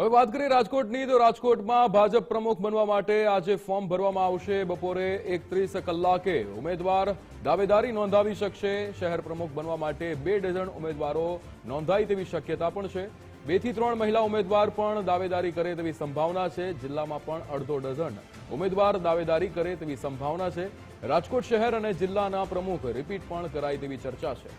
હવે વાત કરીએ રાજકોટની તો રાજકોટમાં ભાજપ પ્રમુખ બનવા માટે આજે ફોર્મ ભરવામાં આવશે. બપોરે 31 કલાકે ઉમેદવાર દાવેદારી નોંધાવી શકશે. શહેર પ્રમુખ બનવા માટે 2 ડઝન ઉમેદવારો નોંધાય તેવી શક્યતા પણ છે. 2 થી 3 મહિલા ઉમેદવાર પણ દાવેદારી કરે તેવી સંભાવના છે. જિલ્લામાં પણ અડધો ડઝન ઉમેદવાર દાવેદારી કરે તેવી સંભાવના છે. રાજકોટ શહેર અને જિલ્લાના પ્રમુખ રિપીટ પણ કરાય તેવી ચર્ચા છે.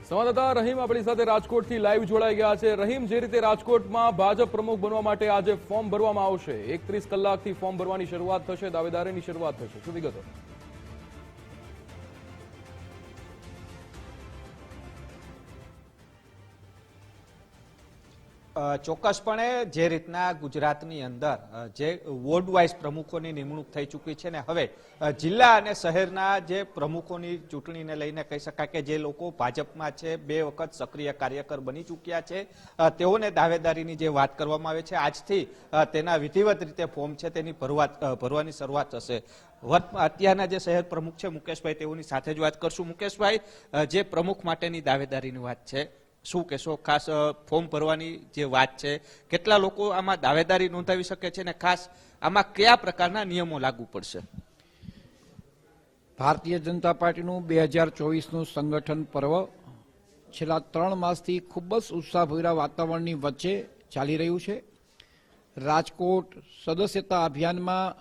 સંવાદદાતા રહીમ આપણી સાથે રાજકોટથી લાઈવ જોડાઈ ગયા છે. રહીમ, જે રીતે રાજકોટમાં ભાજપ પ્રમુખ બનવા માટે આજે ફોર્મ ભરવામાં આવશે, 31 કલાકથી ફોર્મ ભરવાની શરૂઆત થશે, દાવેદારીની શરૂઆત થશે, શું વિગતો? ચોક્કસપણે જે રીતના ગુજરાતની અંદર જે વોર્ડ વાઇઝ પ્રમુખોની નિમણૂક થઈ ચૂકી છે ને હવે જિલ્લા અને શહેરના જે પ્રમુખોની ચૂંટણીને લઈને કહી શકાય કે જે લોકો ભાજપમાં છે, 2 વખત સક્રિય કાર્યકર બની ચૂક્યા છે, તેઓને દાવેદારીની જે વાત કરવામાં આવે છે, આજથી તેના વિધિવત રીતે ફોર્મ છે તેની ભરવાની શરૂઆત થશે. અત્યારના જે શહેર પ્રમુખ છે મુકેશભાઈ, તેઓની સાથે જ વાત કરશું. મુકેશભાઈ, જે પ્રમુખ માટેની દાવેદારીની વાત છે, શું કહેશો? ખાસ ફોર્મ ભરવાની જે વાત છે, કેટલા લોકો આમાં દાવેદારી નોંધાવી શકે છે અને ખાસ આમાં કયા પ્રકારના નિયમો લાગુ પડશે? ભારતીય જનતા પાર્ટીનું 2024નું સંગઠન પર્વ છેલ્લા 3 માસથી ખૂબ જ ઉત્સાહભર્યા વાતાવરણની વચ્ચે ચાલી રહ્યું છે. રાજકોટ સદસ્યતા અભિયાનમાં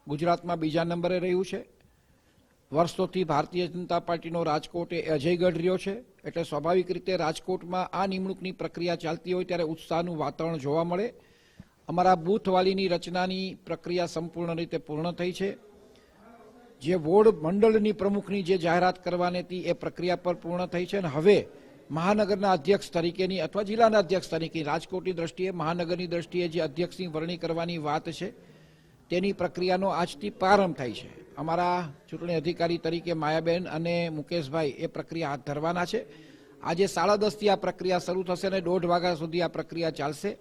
ગુજરાતમાં 2જા નંબરે રહ્યું છે. વર્ષોથી ભારતીય જનતા પાર્ટીનો રાજકોટ એ અજયગઢ રહ્યો છે, એટલે સ્વાભાવિક રીતે રાજકોટમાં આ નિમણૂકની પ્રક્રિયા ચાલતી હોય ત્યારે ઉત્સાહનું વાતાવરણ જોવા મળે. અમારા બૂથવાલીની રચનાની પ્રક્રિયા સંપૂર્ણ રીતે પૂર્ણ થઈ છે. જે વોર્ડ મંડળની પ્રમુખની જે જાહેરાત કરવાની હતી એ પ્રક્રિયા પર પૂર્ણ થઈ છે અને હવે મહાનગરના અધ્યક્ષ તરીકેની અથવા જિલ્લાના અધ્યક્ષ તરીકે રાજકોટની દ્રષ્ટિએ, મહાનગરની દ્રષ્ટિએ જે અધ્યક્ષની વરણી કરવાની વાત છે તેની પ્રક્રિયાનો આજથી પ્રારંભ થાય છે. અમારા ચૂંટણી અધિકારી તરીકે માયાબેન અને મુકેશભાઈ એ પ્રક્રિયા હાથ ધરવાના છે. આજે 10:30થી આ પ્રક્રિયા શરૂ થશે અને 1:30 વાગ્યા સુધી આ પ્રક્રિયા ચાલશે.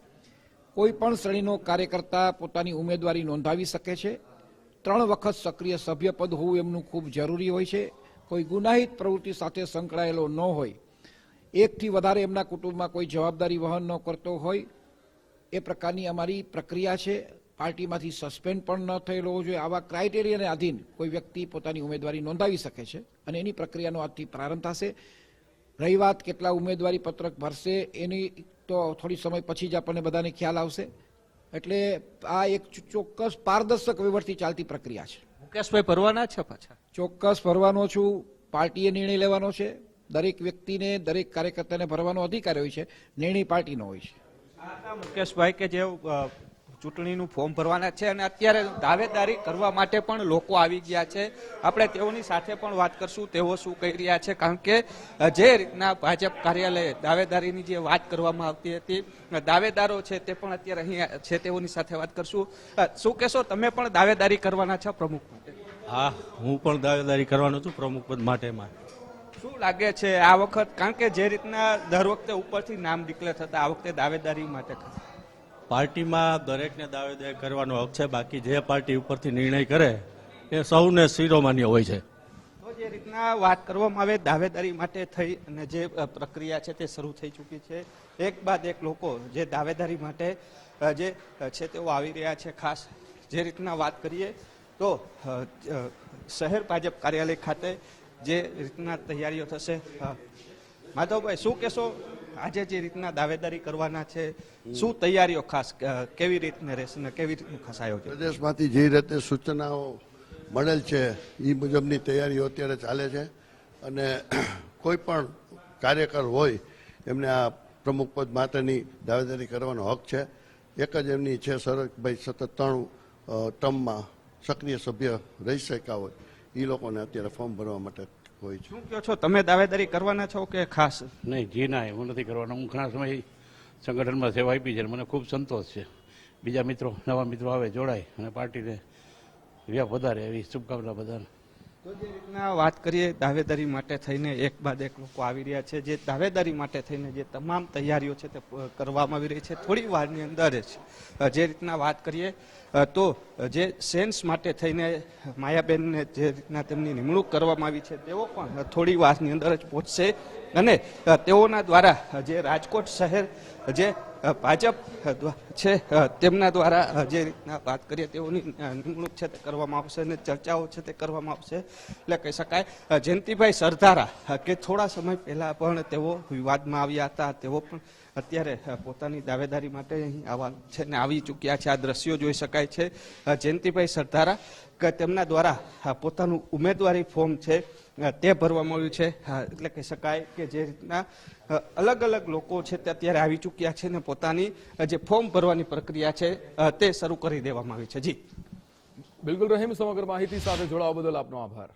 કોઈ પણ શ્રેણીનો કાર્યકર્તા પોતાની ઉમેદવારી નોંધાવી શકે છે. 3 વખત સક્રિય સભ્યપદ હોવું એમનું ખૂબ જરૂરી હોય છે. કોઈ ગુનાહિત પ્રવૃત્તિ સાથે સંકળાયેલો ન હોય, 1 થી વધારે એમના કુટુંબમાં કોઈ જવાબદારી વહન ન કરતો હોય, એ પ્રકારની અમારી પ્રક્રિયા છે. પાર્ટીમાંથી સસ્પેન્ડ પણ ન થયેલો હોવો જોઈએ. આવા ક્રાઇટેરિયાને આધીન કોઈ વ્યક્તિ પોતાની ઉમેદવારી નોંધાવી શકે છે અને એની પ્રક્રિયાનો આજથી પ્રારંભ થશે. રહી વાત કેટલા ઉમેદવારી પત્રક ભરશે એની તો થોડી સમય પછી જ આપણને બધાને ખ્યાલ આવશે. એટલે આ એક ચોક્કસ પારદર્શક વ્યવહારથી ચાલતી પ્રક્રિયા છે. મુકેશભાઈ, ભરવાના છે પાછા? ચોક્કસ ભરવાનો છું. પાર્ટીએ નિર્ણય લેવાનો છે. દરેક વ્યક્તિને, દરેક કાર્યકર્તાને ભરવાનો અધિકાર હોય છે. નિર્ણય પાર્ટીનો હોય છે. મુકેશભાઈ, કે જે ચૂંટણીનું ફોર્મ ભરવાના છે અને અત્યારે દાવેદારી કરવા માટે પણ લોકો આવી ગયા છે, આપણે તેઓની સાથે પણ વાત કરશું, તેઓ શું કહી રહ્યા છે. કારણ કે જે રીતના ભાજપ કાર્યાલયે દાવેદારીની જે વાત કરવામાં આવતી હતી, દાવેદારો છે તે પણ અત્યારે અહીંયા છે, તેઓની સાથે વાત કરશું. શું કહેશો, તમે પણ દાવેદારી કરવાના છો પ્રમુખ માટે? હા, હું પણ દાવેદારી કરવાનો છું પ્રમુખ પદ માટે. શું લાગે છે આ વખત? કારણ કે જે રીતના દર વખતે ઉપરથી નામ ડિક્લેર થતા, આ વખતે દાવેદારી માટે પાર્ટીમાં દરેકને દાવેદારી કરવાનો હક છે. બાકી જે પાર્ટી ઉપરથી નિર્ણય કરે એ સૌને શિરોમાન્ય હોય છે. તો જે રીતના વાત કરવામાં આવે દાવેદારી માટે થઈ અને જે પ્રક્રિયા છે તે શરૂ થઈ ચૂકી છે. એક બાદ એક લોકો જે દાવેદારી માટે જે છે તેઓ આવી રહ્યા છે. ખાસ જે રીતના વાત કરીએ તો શહેર ભાજપ કાર્યાલય ખાતે જે રીતના તૈયારીઓ થશે, માધવભાઈ શું કહેશો? આજે જે રીતના દાવેદારી કરવાના છે, શું તૈયારીઓ ખાસ કેવી રીતને રહેશે ને કેવી રીતનું ખાસ આયોજન? પ્રદેશમાંથી જે રીતે સૂચનાઓ મળેલ છે એ મુજબની તૈયારીઓ અત્યારે ચાલે છે અને કોઈ પણ કાર્યકર હોય એમને આ પ્રમુખ પદ માટેની દાવેદારી કરવાનો હક છે. એક જ એમની છે, સરભાઈ સતત 3 ટર્મમાં સક્રિય સભ્ય રહી શક્યા હોય એ લોકોને અત્યારે ફોર્મ ભરવા માટે હોય છે. શું કહો છો, તમે દાવેદારી કરવાના છો કે ખાસ? નહીં જી, ના, હું નથી કરવાનો. હું ઘણા સમય સંગઠનમાં સેવા આપી છે, મને ખૂબ સંતોષ છે. બીજા મિત્રો, નવા મિત્રો આવે, જોડાય અને પાર્ટીને વ્યાપ વધારે એવી શુભકામના બધાને. તો જે રીતના વાત કરીએ દાવેદારી માટે થઈને એક બાદ એક લોકો આવી રહ્યા છે, જે દાવેદારી માટે થઈને જે તમામ તૈયારીઓ છે તે કરવામાં આવી રહી છે. થોડી વારની અંદર જ જે રીતના વાત કરીએ તો જે સેન્સ માટે થઈને માયાબેનને જે રીતના તેમની નિમણૂક કરવામાં આવી છે તેઓ પણ થોડી વારની અંદર જ પહોંચશે અને તેઓના દ્વારા જે રાજકોટ શહેર જે ભાજપ છે તેમના દ્વારા જે રીતના વાત કરીએ તેઓની નિમણૂક છે તે કરવામાં આવશે અને ચર્ચાઓ છે તે કરવામાં આવશે. એટલે કહી શકાય જયંતિભાઈ સરદારા કે થોડા સમય પહેલા પણ તેઓ વિવાદમાં આવ્યા હતા, તેઓ પણ અત્યારે પોતાની દાવેદારી માટે અહીં આવવા છે ને આવી ચૂક્યા છે. આ દ્રશ્યો જોઈ શકાય છે. જયંતિભાઈ સરદારા કે તેમના દ્વારા પોતાનું ઉમેદવારી ફોર્મ છે તે ભરવામાં આવ્યું છે. એટલે કહી શકાય કે જે રીતના અલગ અલગ લોકો છે તે અત્યારે આવી ચૂક્યા છે ને પોતાની જે ફોર્મ ભરવાની પ્રક્રિયા છે તે શરૂ કરી દેવામાં આવી છે. જી બિલકુલ રહીમ, સમગ્ર માહિતી સાથે જોડાવા બદલ આપનો આભાર.